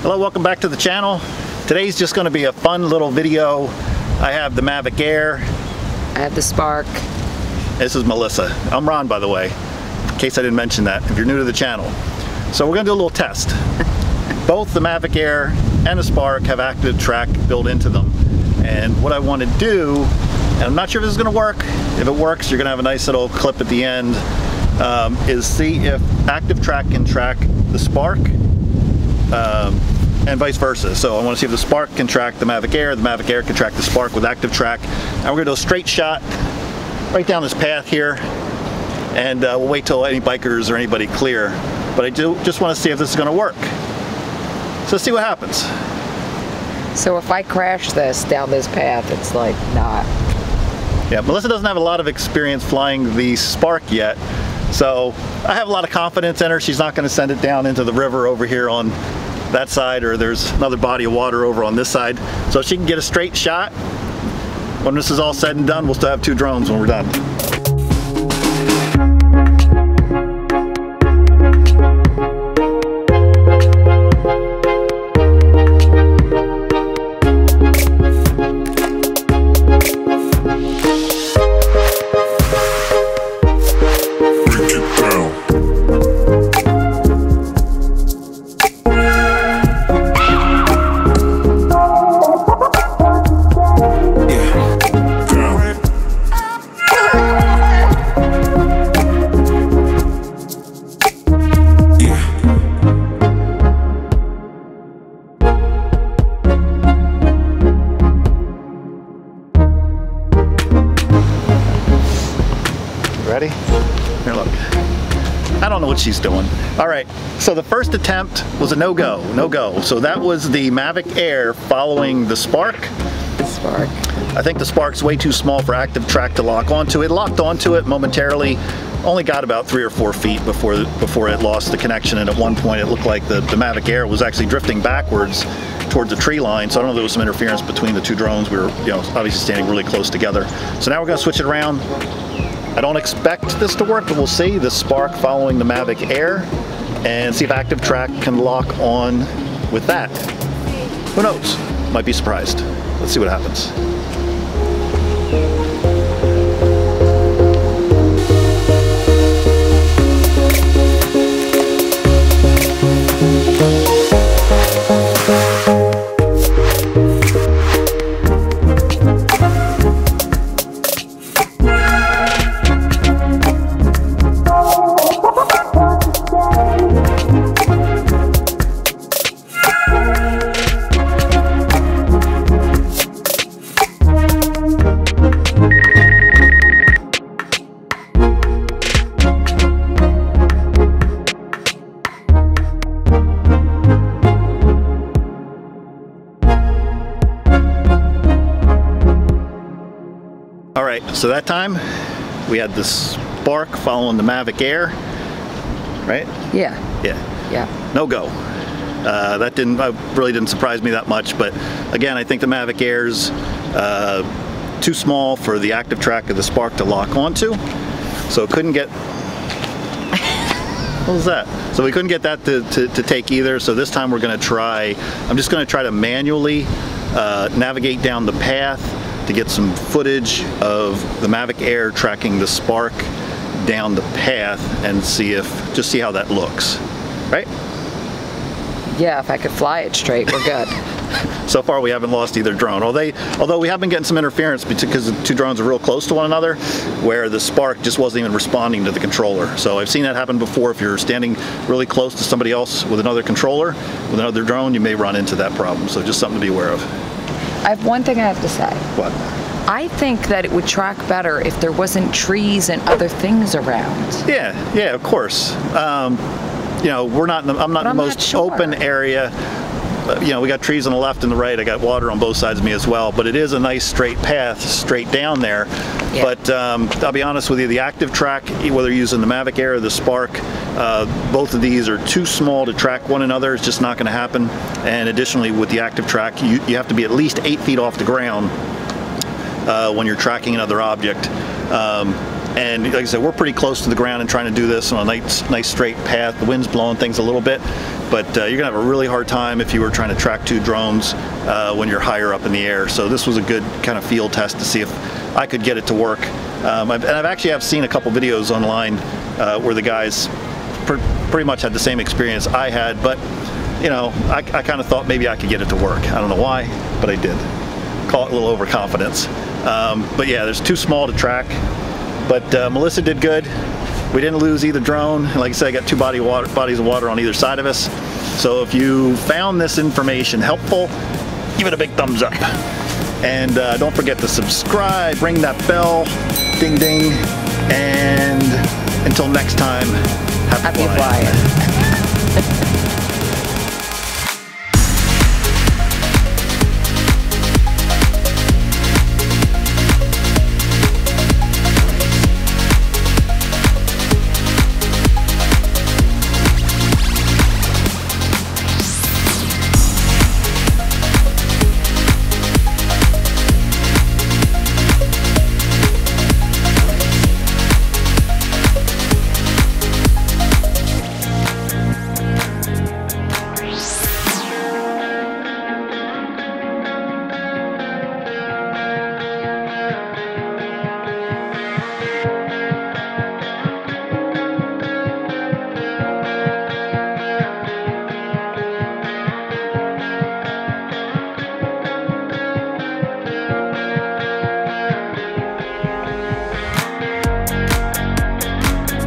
Hello, welcome back to the channel. Today's just going to be a fun little video. I have the Mavic Air. I have the Spark. This is Melissa. I'm Ron, by the way, in case I didn't mention that, if you're new to the channel. So we're going to do a little test. Both the Mavic Air and the Spark have ActiveTrack built into them. And what I want to do, and I'm not sure if this is going to work. If it works, you're going to have a nice little clip at the end, is see if ActiveTrack can track the Spark and vice versa. So I want to see if the Spark can track the Mavic Air can track the Spark with ActiveTrack. And we're going to do a straight shot right down this path here, and we'll wait till any bikers or anybody clear. But I just want to see if this is going to work. So let's see what happens. So if I crash this down this path, it's like not. Yeah, Melissa doesn't have a lot of experience flying the Spark yet, so I have a lot of confidence in her. She's not going to send it down into the river over here on that side, or there's another body of water over on this side. So if she can get a straight shot, when this is all said and done, we'll still have 2 drones when we're done. Ready? Here, look. I don't know what she's doing. All right, so the first attempt was a no-go. So that was the Mavic Air following the Spark. Spark. I think the Spark's way too small for ActiveTrack to lock onto. It locked onto it momentarily, only got about 3 or 4 feet before it lost the connection, and at one point it looked like the Mavic Air was actually drifting backwards towards the tree line. So I don't know if there was some interference between the 2 drones. We were, obviously standing really close together. So now we're going to switch it around. I don't expect this to work, but we'll see. The Spark following the Mavic Air, and see if ActiveTrack can lock on with that. Who knows? Might be surprised. Let's see what happens. All right, so that time we had the Spark following the Mavic Air, right? Yeah. Yeah. No go. That really didn't surprise me that much, but again, I think the Mavic Air's too small for the ActiveTrack of the Spark to lock onto, so it couldn't get. What was that? So we couldn't get that to take either. So this time we're going to try. I'm just going to try to manually navigate down the path to get some footage of the Mavic Air tracking the Spark down the path and just see how that looks, right? Yeah, if I could fly it straight, we're good. So far we haven't lost either drone, although we have been getting some interference because the 2 drones are real close to one another, where the Spark just wasn't even responding to the controller. So I've seen that happen before. If you're standing really close to somebody else with another controller, with another drone, you may run into that problem. So just something to be aware of. I have one thing I have to say. What? I think that it would track better if there wasn't trees and other things around. Yeah, of course. I'm not in the most open area. We got trees on the left and the right. I got water on both sides of me as well, but it is a nice straight path straight down there. Yeah. But I'll be honest with you, the ActiveTrack, whether you're using the Mavic Air or the Spark, both of these are too small to track one another. It's just not going to happen. And additionally, with the ActiveTrack, you have to be at least 8 feet off the ground when you're tracking another object. And like I said, we're pretty close to the ground and trying to do this on a nice straight path. The wind's blowing things a little bit, but you're gonna have a really hard time if you were trying to track 2 drones when you're higher up in the air. So this was a good kind of field test to see if I could get it to work. And I've actually seen a couple videos online where the guys pretty much had the same experience I had, but you know, I kind of thought maybe I could get it to work. I don't know why, but I did. Call it a little overconfidence. But yeah, there's too small to track. But Melissa did good. We didn't lose either drone. Like I said, I got 2 bodies of water on either side of us. So if you found this information helpful, give it a big thumbs up. And don't forget to subscribe, ring that bell, ding ding. And until next time, happy flying.